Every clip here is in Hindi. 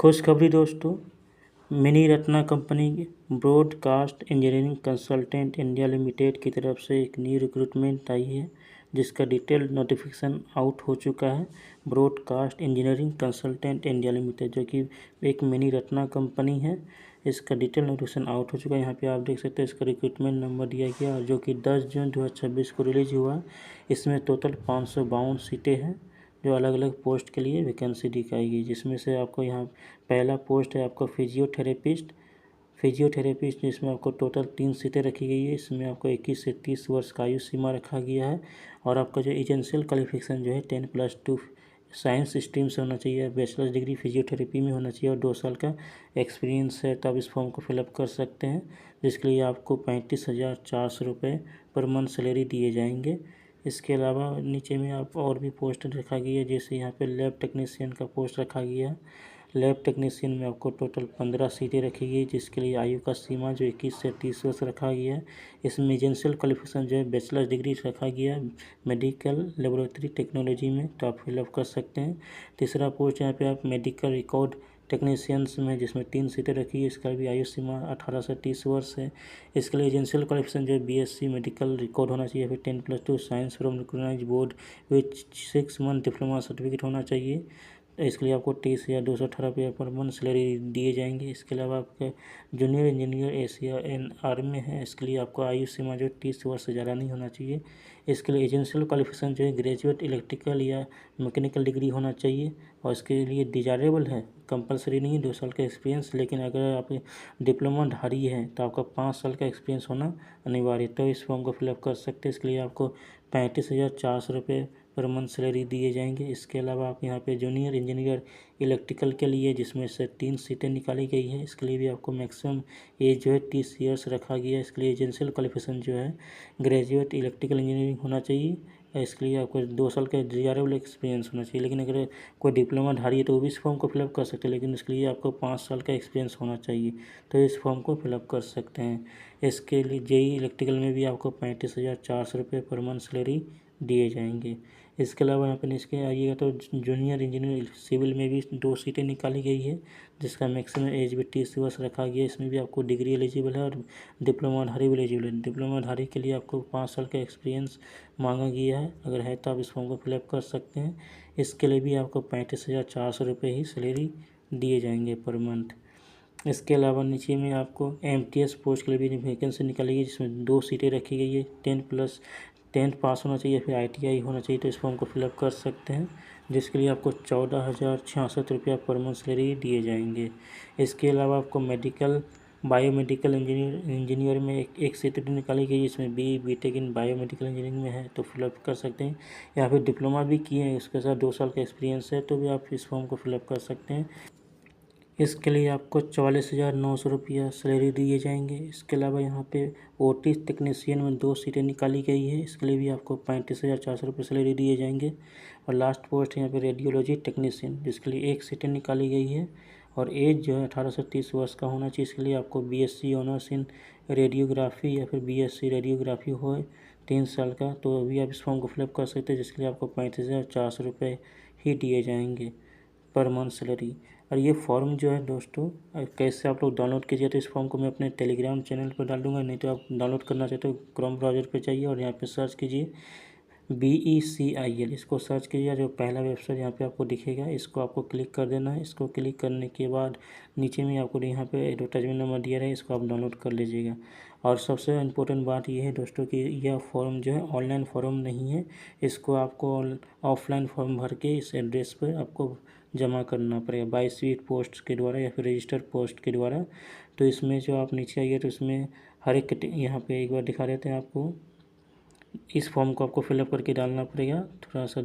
खुशखबरी दोस्तों, mini Ratna company broadcast engineering consultant India limited की तरफ से एक न्यू रिक्रूटमेंट आई है, जिसका डिटेल्ड नोटिफिकेशन आउट हो चुका है। Broadcast engineering consultant India limited, जो कि एक मिनी रत्ना कंपनी है, इसका डिटेल नोटिफिकेशन आउट हो चुका है। यहाँ पे आप देख सकते हैं इसका रिक्रूटमेंट नंबर दिया गया, जो कि 10 जून 2026 को रिलीज हुआ। इसमें टोटल 552 सीटें हैं, जो अलग अलग पोस्ट के लिए वैकेंसी दिखाई गई, जिसमें से आपको यहाँ पहला पोस्ट है आपका फिजियोथेरेपिस्ट, जिसमें आपको टोटल 3 सीटें रखी गई है। इसमें आपको 21 से 30 वर्ष का आयु सीमा रखा गया है। और आपका जो एसेंशियल क्वालिफिकेशन जो है 10+2 साइंस स्ट्रीम से होना चाहिए, बैचलर्स डिग्री फिजियोथेरेपी में होना चाहिए और 2 साल का एक्सपीरियंस है, तब इस फॉर्म को फिलअप कर सकते हैं। जिसके लिए आपको 35,400 रुपये पर मंथ सैलरी दिए जाएंगे। इसके अलावा नीचे में आप और भी पोस्ट रखा गया है, जैसे यहाँ पे लैब टेक्नीशियन का पोस्ट रखा गया है। लैब टेक्नीशियन में आपको टोटल 15 सीटें रखी गई, जिसके लिए आयु का सीमा जो 21 से 30 वर्ष रखा गया है। इसमें एसेंशियल क्वालिफिकेशन जो है बैचलर्स डिग्री रखा गया है मेडिकल लेबोरेटरी टेक्नोलॉजी में, तो आप फिलअप कर सकते हैं। तीसरा पोस्ट यहाँ पे आप मेडिकल रिकॉर्ड टेक्नीशियंस में, जिसमें 3 सीटें रखी है, इसका भी आयु सीमा 18 से 30 वर्ष है। इसके लिए एसेंशियल क्वालिफिकेशन जो है बीएससी मेडिकल रिकॉर्ड होना चाहिए, फिर 10+2 science from recognised board with 6 month diploma certificate होना चाहिए। इसके लिए आपको 23,218 रुपये पर मंथ सैलरी दिए जाएंगे। इसके अलावा आपके junior engineer Asia N R में है, इसके लिए आपको आयु सीमा जो 30 वर्ष से ज़्यादा नहीं होना चाहिए। इसके लिए एसेंशियल क्वालिफिकेशन जो है ग्रेजुएट इलेक्ट्रिकल या मैकेनिकल डिग्री होना चाहिए, और इसके लिए डिजायरेबल है, कंपलसरी नहीं है 2 साल का एक्सपीरियंस। लेकिन अगर आप डिप्लोमा धारी है तो आपका 5 साल का एक्सपीरियंस होना अनिवार्य है, तो इस फॉर्म को फिलअप कर सकते हैं। इसके लिए आपको 35,400 रुपये पर मंथ सैलरी दिए जाएंगे। इसके अलावा आप यहाँ पे जूनियर इंजीनियर इलेक्ट्रिकल के लिए, जिसमें से 3 सीटें निकाली गई है, इसके लिए भी आपको मैक्सिमम एज जो है 30 ईयर्स रखा गया है। इसके लिए एसेंशियल क्वालिफिकेशन जो है ग्रेजुएट इलेक्ट्रिकल इंजीनियरिंग होना चाहिए। इसके लिए आपको 2 साल का डिजायरेबल एक्सपीरियंस होना चाहिए। लेकिन अगर कोई डिप्लोमा धारी है तो वो भी इस फॉर्म को फिलअप कर सकते हैं, लेकिन इसके लिए आपको 5 साल का एक्सपीरियंस होना चाहिए, तो इस फॉर्म को फिलअप कर सकते हैं। इसके लिए जेई इलेक्ट्रिकल में भी आपको 35,400 रुपये पर मंथ सैलरी दिए जाएंगे। इसके अलावा यहाँ पर नीचे आइएगा तो जूनियर इंजीनियर सिविल में भी 2 सीटें निकाली गई है, जिसका मैक्सिमम एज भी 30 वर्ष रखा गया है। इसमें भी आपको डिग्री एलिजिबल है और डिप्लोमा धारी भी एलिजिबल है। डिप्लोमा धारी के लिए आपको 5 साल का एक्सपीरियंस मांगा गया है, अगर है तो आप इस फॉर्म को फिलअप कर सकते हैं। इसके लिए भी आपको 35,400 रुपये ही सैलरी दिए जाएंगे पर मंथ। इसके अलावा नीचे में आपको एमटीएस पोस्ट के लिए भी वैकेंसी निकाली गई, जिसमें 2 सीटें रखी गई है। 10 पास होना चाहिए, फिर आईटीआई होना चाहिए, तो इस फॉर्म को फिलअप कर सकते हैं, जिसके लिए आपको 14,066 रुपया पर मंथ सैलरी दिए जाएंगे। इसके अलावा आपको बायोमेडिकल इंजीनियर में एक सीट निकाली गई, इसमें बीटेक इन बायोमेडिकल इंजीनियरिंग में है, तो फिलअप कर सकते हैं। या फिर डिप्लोमा भी किए हैं, उसके साथ 2 साल का एक्सपीरियंस है, तो भी आप इस फॉर्म को फिलअप कर सकते हैं। इसके लिए आपको 44,900 रुपया सैलरी दिए जाएंगे। इसके अलावा यहाँ पे ओटी टेक्नीशियन में 2 सीटें निकाली गई है, इसके लिए भी आपको 35,400 रुपये सैलरी दिए जाएंगे। और लास्ट पोस्ट यहाँ पे रेडियोलॉजी टेक्नीशियन, जिसके लिए 1 सीटें निकाली गई है, और एज जो है 18 से 30 वर्ष का होना चाहिए। इसके लिए आपको बीएससी ऑनर्स इन रेडियोग्राफी या फिर बीएससी रेडियोग्राफी हो 3 साल का, तो अभी आप इस फॉर्म को फिलअप कर सकते हैं, जिसके लिए आपको 35,400 रुपये ही दिए जाएंगे पर मंथ सैलरी। और ये फॉर्म जो है दोस्तों कैसे आप लोग डाउनलोड कीजिए, तो इस फॉर्म को मैं अपने टेलीग्राम चैनल पर डाल दूँगा, नहीं तो आप डाउनलोड करना चाहते हो क्रोम ब्राउज़र पे जाइए और यहाँ पे सर्च कीजिए BECIL, इसको सर्च कीजिए। जो पहला वेबसाइट यहाँ पे आपको दिखेगा, इसको आपको क्लिक कर देना है। इसको क्लिक करने के बाद नीचे में आपको यहाँ पे एडवर्टाइजमेंट नंबर दिया रहा है, इसको आप डाउनलोड कर लीजिएगा। और सबसे इम्पोर्टेंट बात यह है दोस्तों कि यह फॉर्म जो है ऑनलाइन फॉर्म नहीं है, इसको आपको ऑफलाइन फॉर्म भर के इस एड्रेस पर आपको जमा करना पड़ेगा, बाय स्पीड पोस्ट के द्वारा या फिर रजिस्टर्ड पोस्ट के द्वारा। तो इसमें जो आप नीचे आइए तो इसमें हर एक यहाँ पे एक बार दिखा देते हैं आपको, इस फॉर्म को आपको फिलअप करके डालना पड़ेगा। थोड़ा सा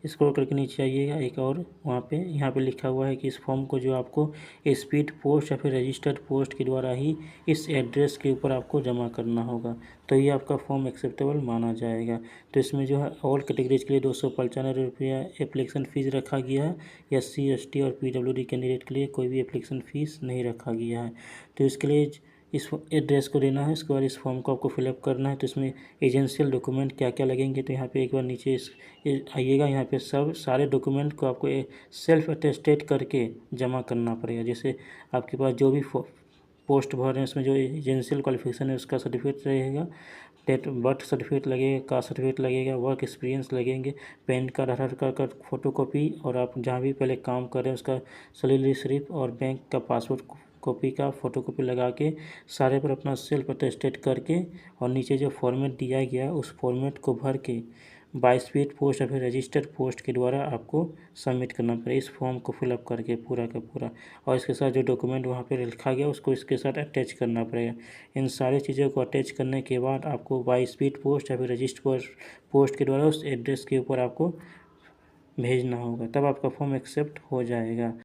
स्क्रॉल करके नीचे आइएगा, एक और वहाँ पे यहाँ पे लिखा हुआ है कि इस फॉर्म को जो आपको स्पीड पोस्ट या फिर रजिस्टर्ड पोस्ट के द्वारा ही इस एड्रेस के ऊपर आपको जमा करना होगा, तो ये आपका फॉर्म एक्सेप्टेबल माना जाएगा। तो इसमें जो है ऑल कैटेगरीज के लिए 295 रुपया एप्लीकेशन फ़ीस रखा गया है। SC ST और PWD कैंडिडेट के लिए कोई भी एप्लीकेशन फ़ीस नहीं रखा गया है। तो इसके लिए इस एड्रेस को देना है। इसके बाद इस फॉर्म को आपको फिलअप करना है। तो इसमें एजेंशियल डॉक्यूमेंट क्या क्या लगेंगे, तो यहाँ पे एक बार नीचे आइएगा, यहाँ पे सब सारे डॉक्यूमेंट को आपको सेल्फ अटेस्टेड करके जमा करना पड़ेगा। जैसे आपके पास जो भी पोस्ट भर रहे हैं उसमें जो एजेंशियल क्वालिफिकेशन है उसका सर्टिफिकेट रहेगा, डेट बर्थ सर्टिफिकेट लगेगा, कास्ट सर्टिफिकेट लगेगा, वर्क एक्सपीरियंस लगेंगे, पैन कार्ड, आधार कार्ड का फोटोकॉपी, और आप जहाँ भी पहले काम कर रहे हैं उसका सैलरी स्लिप और बैंक का पासपोर्ट कॉपी का फोटोकॉपी लगा के सारे पर अपना सेल्फ अटेस्टेड करके, और नीचे जो फॉर्मेट दिया गया उस फॉर्मेट को भर के बाय स्पीड पोस्ट या फिर रजिस्टर्ड पोस्ट के द्वारा आपको सबमिट करना पड़ेगा इस फॉर्म को फिलअप करके पूरा का पूरा। और इसके साथ जो डॉक्यूमेंट वहाँ पे लिखा गया उसको इसके साथ अटैच करना पड़ेगा। इन सारी चीज़ों को अटैच करने के बाद आपको बाय स्पीड पोस्ट या फिर रजिस्टर्ड पोस्ट के द्वारा उस एड्रेस के ऊपर आपको भेजना होगा, तब आपका फॉर्म एक्सेप्ट हो जाएगा।